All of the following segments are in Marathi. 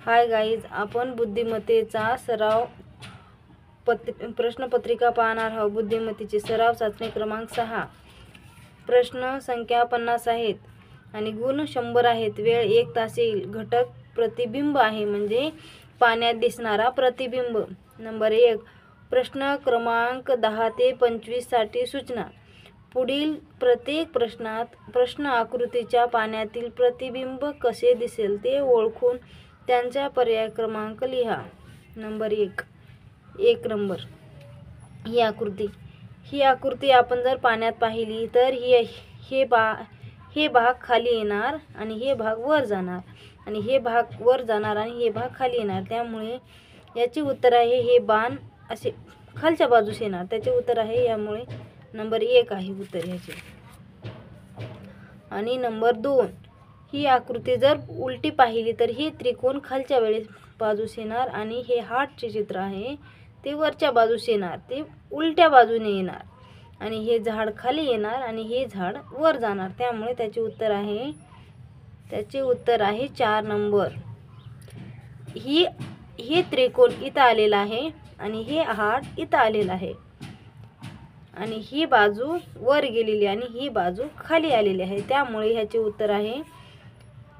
हाय गाईज, आपण बुद्धिमत्तेचा सराव प्रश्नपत्रिका पाहणार आहोत. बुद्धिमत्तेची सराव चाचणी क्रमांक 6. प्रश्न संख्या 50 आहेत आणि गुण 100 आहेत. वेळ 1 तास येईल. घटक प्रतिबिंब आहे, म्हणजे पाण्यात दिसणारा प्रतिबिंब. नंबर 1. प्रश्न क्रमांक 10 ते 25 साठी सूचना. पुढील प्रत्येक प्रश्नात प्रश्न आकृतीच्या पाण्यातील प्रतिबिंब कसे दिसेल ते ओळखून त्यांचा पर्याय क्रमांक लिहा. Number 1 number. ही आकृती आपण जर पाण्यात पाहिली तर हे भाग खाली येणार आणि हे भाग वर जाणार, आणि हे भाग वर जाणार आणि हे भाग खाली येणार. त्यामुळे याचे उत्तर आहे हे बाण असे खालच्या बाजूस येणार. त्याचे उत्तर आहे, यामुळे नंबर 1 आहे उत्तर याचे. आणि नंबर 2. ही आकृती जर उलटी पाहिली तर हे त्रिकोण खालच्या बाजूस येणार आणि हे हार्टचे चित्र आहे ते वरच्या बाजूस येणार, ते उलट्या बाजूने येणार, आणि हे झाड खाली येणार आणि हे झाड वर जाणार. त्यामुळे त्याचे उत्तर आहे 4 नंबर. हे त्रिकोण इथं आलेला आहे आणि हे हार्ट इथं आलेला आहे, आणि ही बाजू वर गेलेली आणि ही बाजू खाली आलेली आहे. त्यामुळे ह्याचे उत्तर आहे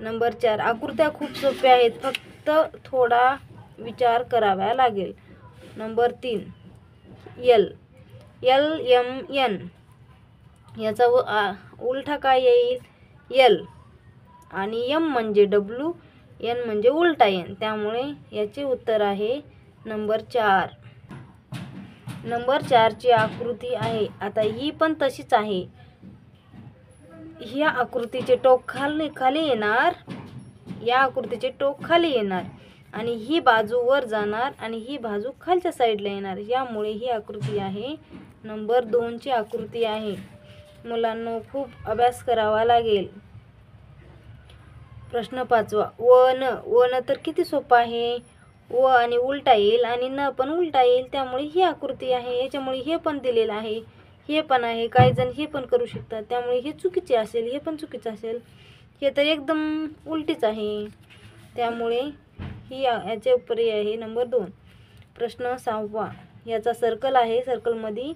नंबर 4. आकृत्या खूप सोप्या आहेत, फक्त थोडा विचार करावा लागेल. नंबर 3. LMN याचा उलटा काय येईल? L, आणि M म्हणजे W, N म्हणजे उलटा N. त्यामुळे याचे उत्तर आहे नंबर 4. नंबर 4 ची आकृती आहे. आता ही पण तशीच आहे. ह्या आकृतीचे टोक खाली येणार, या आकृतीचे टोक खाली येणार, आणि ही बाजू वर जाणार आणि ही बाजू खालच्या साईडला येणार. यामुळे ही आकृती आहे नंबर 2 ची आकृती आहे. मुलांनो, खूप अभ्यास करावा लागेल. प्रश्न 5. वन तर किती सोपा आहे. व आणि उलटा येईल आणि न पण उलटा येईल. त्यामुळे ही आकृती आहे. याच्यामुळे हे पण दिलेलं आहे, हे पण आहे. काही जण हे पण करू शकतात, त्यामुळे हे चुकीचे असेल, हे पण चुकीचं असेल. हे तर एकदम उलटीच आहे. त्यामुळे याचे पर्याय आहे नंबर 2. प्रश्न 6. याचा सर्कल आहे. सर्कलमध्ये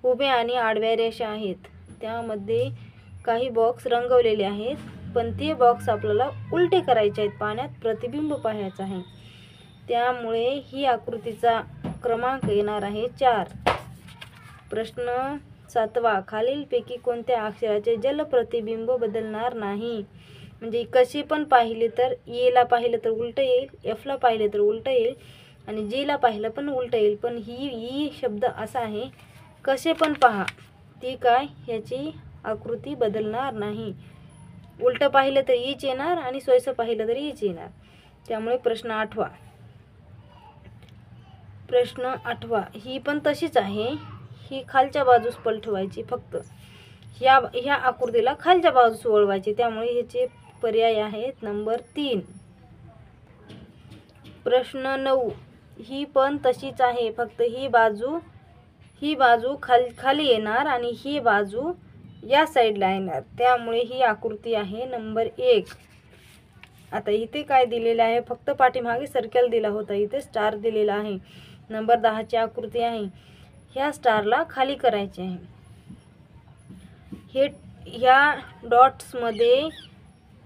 उभ्या आणि आडव्या रेषा आहेत. त्यामध्ये काही बॉक्स रंगवलेले आहेत, पण ते बॉक्स आपल्याला उलटे करायचे आहेत. पाण्यात प्रतिबिंब पाहायचं आहे. त्यामुळे ही आकृतीचा क्रमांक येणार आहे 4. प्रश्न 7. खालीलपैकी कोणत्या अक्षराचे जल प्रतिबिंब बदलणार नाही? म्हणजे कशी पण पाहिले तर ला पाहिलं तर उलट येईल, F ला पाहिलं तर उलट येईल, आणि G ला पाहिलं पण उलट येईल. पण ही शब्द असा आहे, कसे पण पहा, ती काय ह्याची आकृती बदलणार नाही. उलट पाहिलं तर ईच येणार आणि सोयीचं पाहिलं तर ईच येणार. त्यामुळे प्रश्न 8. प्रश्न 8. ही पण तशीच आहे. ही खालच्या बाजूस पलटवायची, फक्त ह्या आकृतीला खालच्या बाजूस वळवायची. त्यामुळे ह्याचे पर्याय आहेत नंबर 3. प्रश्न 9. ही पण तशीच आहे, फक्त ही बाजू खाली येणार आणि ही बाजू या साईडला येणार. त्यामुळे ही आकृती आहे नंबर 1. आता इथे काय दिलेलं आहे? फक्त पाठीमागे सर्कल दिला होता, इथे स्टार दिलेला आहे. नंबर 10 ची आकृती आहे. ह्या स्टारला खाली करायचे आहे. ह्या डॉट्समध्ये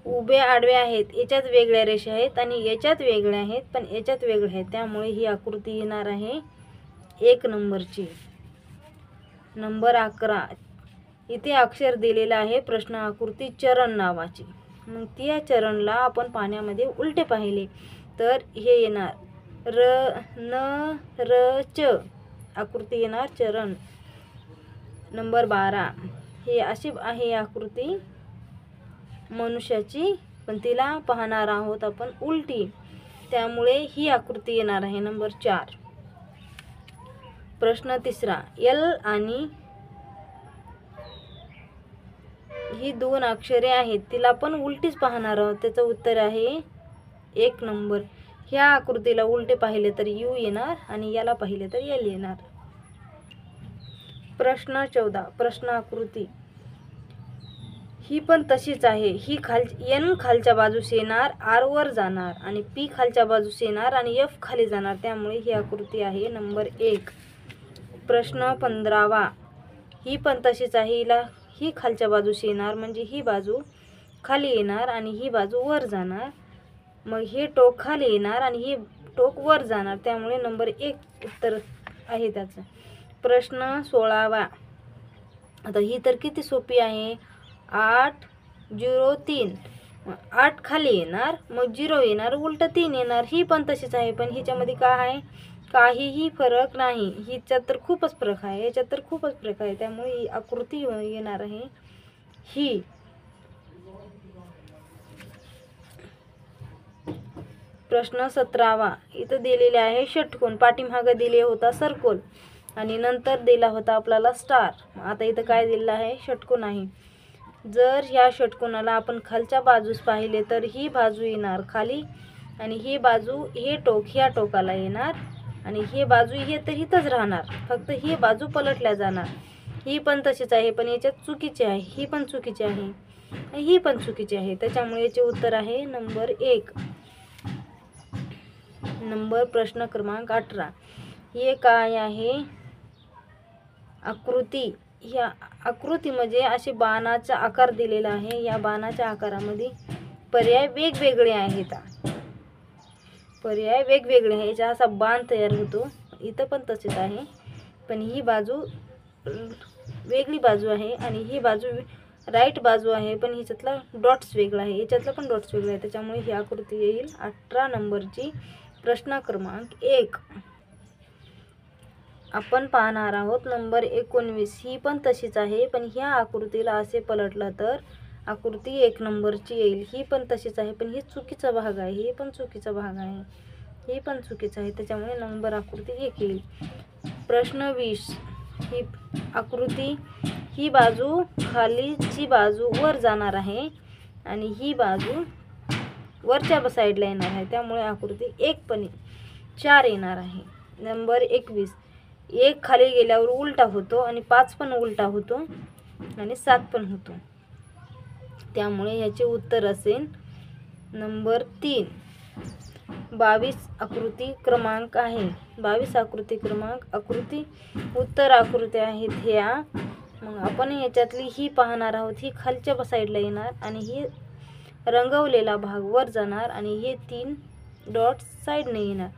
उभ्या आडव्या आहेत, याच्यात वेगळ्या रेषा आहेत आणि याच्यात वेगळ्या आहेत, पण याच्यात वेगळ्या आहेत. त्यामुळे ही आकृती येणार आहे 1 नंबरची. नंबर 11. इथे अक्षर दिलेलं आहे प्रश्न आकृती चरण नावाची. मग त्या चरणला आपण पाण्यामध्ये उलटे पाहिले तर हे येणार र आकृती येणार चरण. नंबर 12. हे अशी आहे आकृती मनुष्याची, पण तिला पाहणार आहोत आपण उलटी. त्यामुळे ही आकृती येणार आहे नंबर 4. प्रश्न 3. L आणि ही 2 अक्षरे आहेत, तिला पण उलटीच पाहणार आहोत. त्याचं उत्तर आहे 1 नंबर. ह्या आकृतीला उलटे पाहिले तर U येणार आणि याला पाहिले तर L येणार. प्रश्न 14. प्रश्न आकृती. ही पण तशीच आहे. ही एन खालच्या बाजूस येणार, आर वर जाणार आणि पी खालच्या बाजूस येणार आणि एफ खाली जाणार. त्यामुळे ही आकृती आहे नंबर 1. प्रश्न 15वा. ही पण तशीच आहे. ही खालच्या बाजूस येणार म्हणजे ही बाजू खाली येणार आणि ही बाजू वर जाणार. मग हे टोक खाली येणार आणि हे टोक वर जाणार. त्यामुळे नंबर 1 उत्तर आहे त्याचं. प्रश्न 16वा. आता ही तर किती सोपी आहे. 8 0 3. 8 खाली येणार, मग 0 येणार, उलट 3 येणार. ही पण तशीच आहे. पण हिच्यामध्ये काय आहे, काहीही फरक नाही. हिच्यात तर खूपच फरक आहे, याच्यात तर खूपच फरक आहे. त्यामुळे ही आकृती येणार आहे ही. प्रश्न 17वा. इथं दिलेले आहे षटकोन. पाठीमागं दिले होता सर्कल आणि नंतर दिला होता आपल्याला स्टार. आता इथं काय दिलेलं आहे, षटकोन आहे. जर ह्या षटकोनाला आपण खालच्या बाजूस पाहिले तर ही बाजू येणार खाली आणि ही बाजू, हे टोक ह्या टोकाला येणार आणि ही बाजू हे तर इथंच राहणार, फक्त ही बाजू पलटल्या जाणार. ही पण तशीच आहे, पण याच्यात चुकीची आहे. ही पण चुकीची आहे, ही पण चुकीची आहे. त्याच्यामुळे याचे उत्तर आहे नंबर 1. प्रश्न क्रमांक 18. हे काय आहे, आकृती. या आकृती म्हणजे असे बाणाचा आकार दिलेला आहे. या बाणाच्या आकारामध्ये पर्याय वेगवेगळे आहेत. पर्याय वेगवेगळे आहे. याचा असा बाण तयार होतो. इथं पण तसेच आहे, पण ही बाजू वेगळी बाजू आहे आणि ही बाजू राईट बाजू आहे, पण हिच्यातला डॉट्स वेगळा आहे, याच्यातला पण डॉट्स वेगळा आहे. त्याच्यामुळे ही आकृती येईल 18 नंबरची. प्रश्न क्रमांक 1 आपण पाहणार आहोत नंबर 19. ही पण तशीच आहे, पण ह्या आकृतीला असे पलटलं तर आकृती 1 नंबरची येईल. ही पण तशीच आहे, पण ही चुकीचा भाग आहे. ही पण चुकीचा भाग आहे, ही पण चुकीचं आहे. त्याच्यामुळे नंबर आकृती 1 येईल. प्रश्न 20. ही आकृती, ही बाजू खालीची बाजू वर जाणार आहे आणि ही बाजू वरच्या साईडला येणार आहे. त्यामुळे आकृती 1 पण 4 येणार आहे. नंबर 21. 1 खाली गेल्यावर उलटा होतो आणि 5 पण उलटा होतो आणि 7 पण होतो. त्यामुळे याचे उत्तर असेल नंबर 3. 22 आकृती क्रमांक आहे. 22 आकृती क्रमांक आकृती उत्तर आकृती आहेत ह्या. मग आपण याच्यातली ही पाहणार आहोत. ही खालच्या साईडला येणार आणि ही रंगवलेला भाग वर जाणार आणि हे 3 डॉट्स साईडने येणार.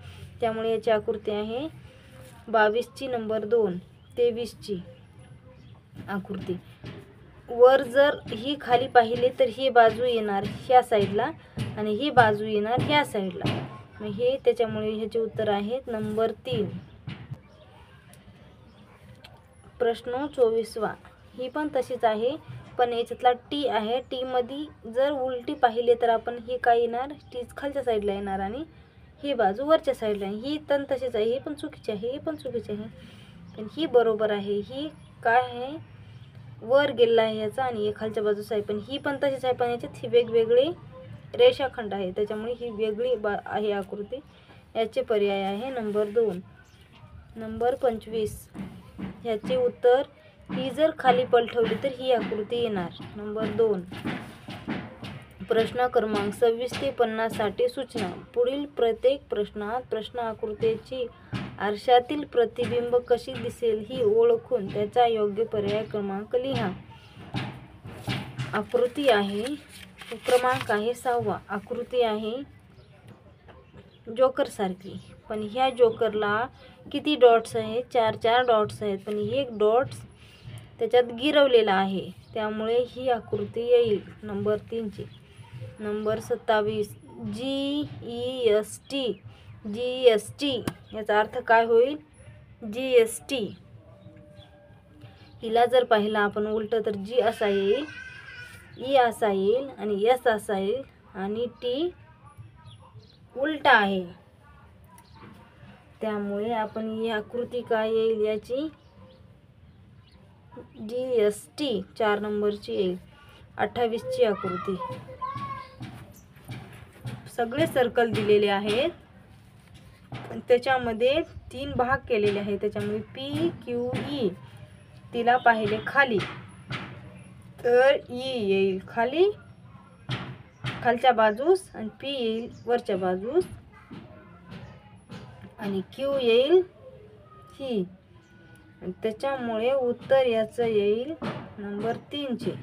त्यामुळे याची आकृती आहे 22ची नंबर 2. 23ची आकृती. वर जर ही खाली पाहिले तर ही बाजू येणार ह्या साईडला आणि ही बाजू येणार ह्या साईडला. मग हे त्याच्यामुळे ह्याचे उत्तर आहेत नंबर 3. प्रश्न 24वा. ही पण तशीच आहे, पण याच्यातला टी आहे. टी मध्ये जर उलटी पाहिले तर आपण ही काय येणार, टी खालच्या साईडला येणार आणि ही बाजू वरच्या साईडला. ही पण तशीच आहे, ही पण चुकीची आहे, ही पण चुकीची आहे, पण ही बरोबर आहे. ही काय आहे, वर गेलेला आहे याचा आणि हे खालच्या बाजूस आहे, पण ही पण तशीच आहे, पण याच्यात ही वेगवेगळे रेषाखंड आहे. त्याच्यामुळे ही वेगळी आहे आकृती. याचे पर्याय आहे नंबर 2. नंबर 25. ह्याचे उत्तर, ही जर खाली पलटवली तर ही आकृती येणार नंबर 2. प्रश्न क्रमांक 26 ते 50 साठी सूचना. पुढील प्रत्येक प्रश्नात प्रश्न आकृतीची आरशातील प्रतिबिंब कशी दिसेल ही ओळखून त्याचा योग्य पर्याय क्रमांक लिहा. आकृती आहे क्रमांक आहे 6वा. आकृती आहे जोकर सारखी, पण ह्या जोकरला किती डॉट्स आहेत, 4 डॉट्स आहेत, पण एक डॉट्स त्याच्यात गिरवलेला आहे. त्यामुळे ही आकृती येईल नंबर 3ची. नंबर 27. GEST. GST याचा अर्थ काय होईल, GST. हिला जर पाहिला आपण उलट तर G असा येईल, E असा येईल आणि S असा येईल आणि T उलटा आहे. त्यामुळे आपण ही आकृती काय येईल याची, GST 4 नंबरची येईल. 28ची आकृती. सगळे सर्कल दिलेले आहेत, पण त्याच्यामध्ये 3 भाग केलेले आहेत. त्याच्यामुळे PQE तिला पाहिले खाली तर ई येईल खाली खालच्या बाजूस आणि पी येईल वरच्या बाजूस आणि क्यू येईल ही. त्याच्यामुळे उत्तर याचं येईल नंबर 3चे.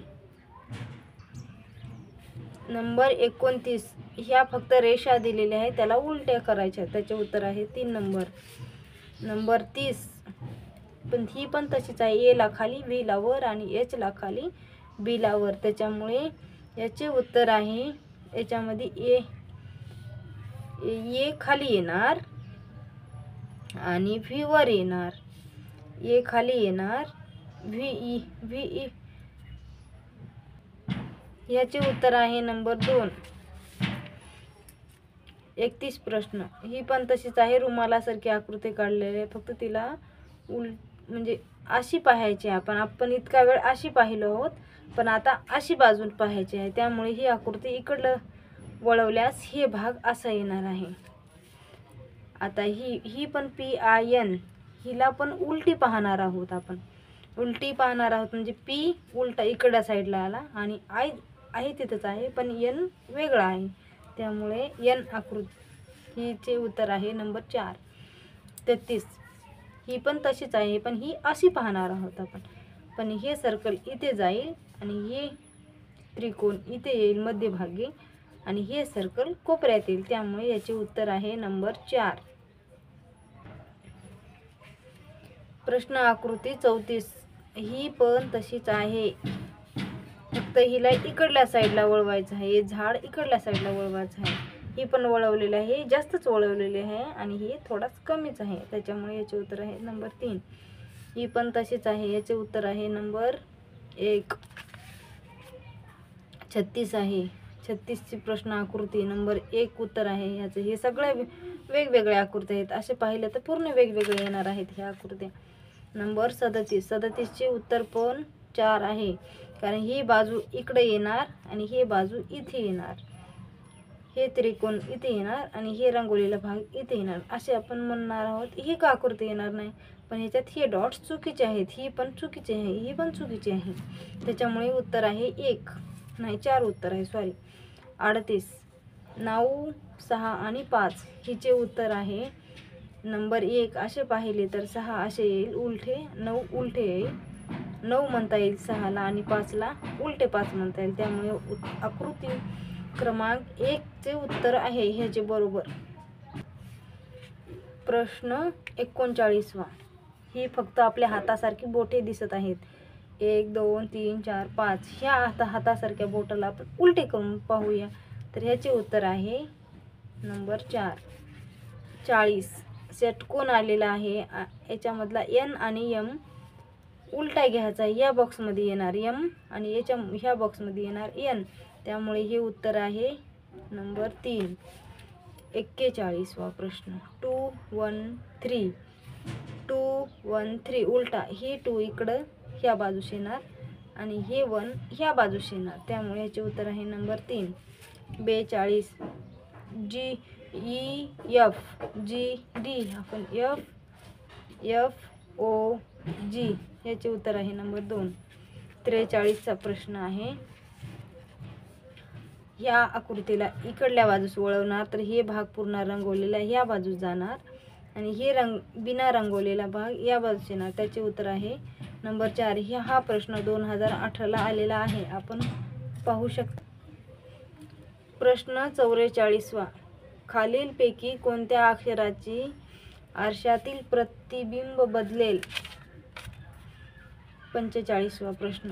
नंबर 29 ह्या फक्त रेषा दिलेल्या आहे, त्याला उलट्या करायच्या, त्याचे उत्तर आहे 3 नंबर. नंबर 30 पण ही पण तशीच आहे, ए ला खाली बी ला वर आणि एच ला खाली बी ला वर. त्याच्यामुळे याचे उत्तर आहे याच्यामध्ये ए खाली येणार आणि व्ही वर येणार. ए खाली येणार व्ही ई याचे उत्तर आहे नंबर 2. 31 प्रश्न ही पण तशीच आहे, रुमालासारखी आकृती काढलेली आहे, फक्त तिला म्हणजे अशी पाहायची. आपण इतका वेळ अशी पाहिलो आहोत, पण आता अशी बाजून पाहायची आहे. त्यामुळे ही आकृती इकडलं वळवल्यास हे भाग असा येणार आहे. आता ही पण PIN हिला पण उलटी पाहणार आहोत आपण. उलटी पाहणार आहोत म्हणजे पी उलटा इकडल्या साईडला आला आणि आय आहे तिथंच आहे, पण एन वेगळा आहे. त्यामुळे एन आकृती हिचे उत्तर आहे नंबर 4. 33 ही पण तशीच आहे, पण ही अशी पाहणार आहोत आपण. पण हे सर्कल इथे जाईल आणि हे त्रिकोण इथे येईल मध्यभागी आणि हे सर्कल कोपऱ्यात येईल. त्यामुळे याचे उत्तर आहे नंबर 4. प्रश्न आकृती 34 ही पण तशीच आहे, फक्त हिला इकडल्या साईडला वळवायचं आहे. हे झाड इकडल्या साईडला वळवायचं आहे. ही पण वळवलेलं आहे, जास्तच वळवलेले आहे आणि ही थोडाच कमीच आहे. त्याच्यामुळे याचे उत्तर आहे नंबर 3. ही पण तशीच आहे, याचे उत्तर आहे नंबर 1. 36 आहे. 36ची प्रश्न आकृती नंबर 1 उत्तर आहे याचं. हे सगळ्या वेगवेगळ्या आकृत्या आहेत, असे पाहिले तर पूर्ण वेगवेगळे येणार आहेत ह्या आकृत्या. नंबर 37चे उत्तर पण 4 आहे, कारण ही बाजू इकडे येणार आणि ही बाजू इथे येणार. हे त्रिकोण इथे येणार आणि हे रंगवलेला भाग इथे येणार, असे आपण म्हणणार आहोत. ही का आकृती येणार नाही, पण ह्याच्यात हे डॉट्स चुकीचे आहेत. ही पण चुकीची आहे, ही पण चुकीची आहे. त्याच्यामुळे उत्तर आहे 4 उत्तर आहे, सॉरी. 38 9 6 आणि 5 हिचे उत्तर आहे नंबर 1. असे पाहिले तर 6 असे येईल उलटे, 9 उलटे येईल. 9 म्हणता येईल 6ला आणि 5ला उलटे 5 म्हणता येईल. त्यामुळे आकृती क्रमांक 1चे उत्तर आहे ह्याचे बरोबर. प्रश्न 39वा ही फक्त आपल्या हातासारखी बोटे दिसत आहेत. 1 2 3 4 5 ह्या हातासारख्या बोटाला आपण उलटे करून पाहूया. तर ह्याचे उत्तर आहे नंबर 4. 40 षटकोन आलेला आहे, याच्यामधला N आणि M उलटा घ्यायचा. या बॉक्समध्ये येणार M आणि ह्या बॉक्समध्ये येणार N. त्यामुळे हे उत्तर आहे नंबर 3. 41वा प्रश्न 2 1 3 2 1 3 उलटा. हे 2 इकडं ह्या बाजूस येणार आणि हे 1 ह्या बाजूस येणार. त्यामुळे याचे उत्तर आहे नंबर 3. 42 GEF GD आपण FOG याचे उत्तर आहे नंबर 2. 43चा प्रश्न आहे, ह्या आकृतीला इकडल्या बाजूस वळवणार तर हे भाग पूर्ण रंगवलेला ह्या बाजूस जाणार आणि हे बिना रंगवलेला भाग या बाजूस येणार. त्याचे उत्तर आहे नंबर 4. हा प्रश्न 2018ला आलेला आहे, आपण पाहू शकता. प्रश्न 44वा खालीलपैकी कोणत्या अक्षराची आरशातील प्रतिबिंब बदलेल. 45वा प्रश्न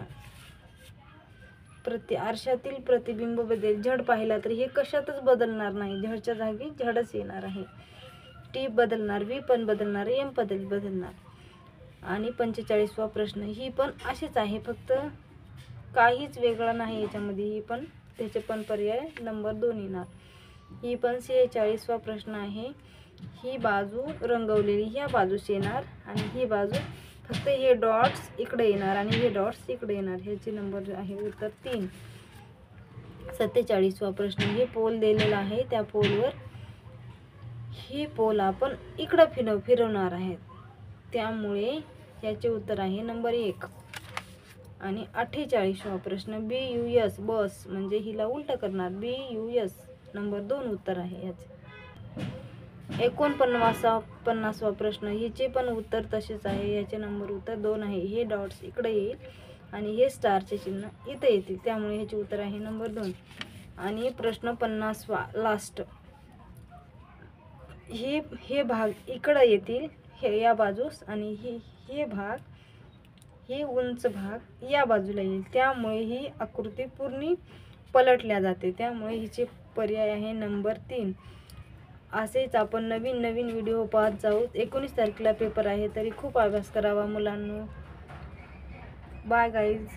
आरशातील प्रतिबिंब बदलेल. झड पाहिला तर हे कशातच बदलणार नाही, झडच्या जागी झडच येणार आहे. टी बदलणार, व्ही पण बदलणार, एम बदलणार. आणि 45वा प्रश्न ही पण असेच आहे, फक्त काहीच वेगळं नाही याच्यामध्ये. ही पण त्याचे पण पर्याय नंबर 2 येणार. ही पण 46वा प्रश्न आहे, ही बाजू रंगवलेली ह्या बाजूस येणार आणि ही बाजू फक्त हे डॉट्स इकडे येणार आणि हे डॉट्स इकडे येणार. ह्याचे नंबर आहे उत्तर 3. 47वा प्रश्न हे पोल दिलेला आहे, त्या पोलवर ही पोल आपण इकडं फिरवणार आहेत. त्यामुळे याचे उत्तर आहे नंबर 1. आणि 48वा प्रश्न BUS बस म्हणजे हिला उलट करणार. BUS नंबर 2 उत्तर आहे याचे. 49वा प्रश्न हिचे पण उत्तर तसेच आहे. याचे नंबर उत्तर 2 आहे. हे डॉट्स इकडे येईल आणि हे स्टारचे चिन्ह इथे येतील, त्यामुळे ह्याचे उत्तर आहे नंबर 2. आणि प्रश्न 50वा लास्ट, हे भाग इकडे येतील हे या बाजूस आणि हे भाग, हे उंच भाग या बाजूला येईल, त्यामुळे ही आकृती पूर्ण पलटल्या जाते, त्यामुळे हिचे पर्याय आहे नंबर 3. असेच आपण नवीन नवीन व्हिडिओ पाहत जाऊ. 19 तारखेला पेपर आहे, तरी खूप अभ्यास करावा मुलांनो. Bye guys.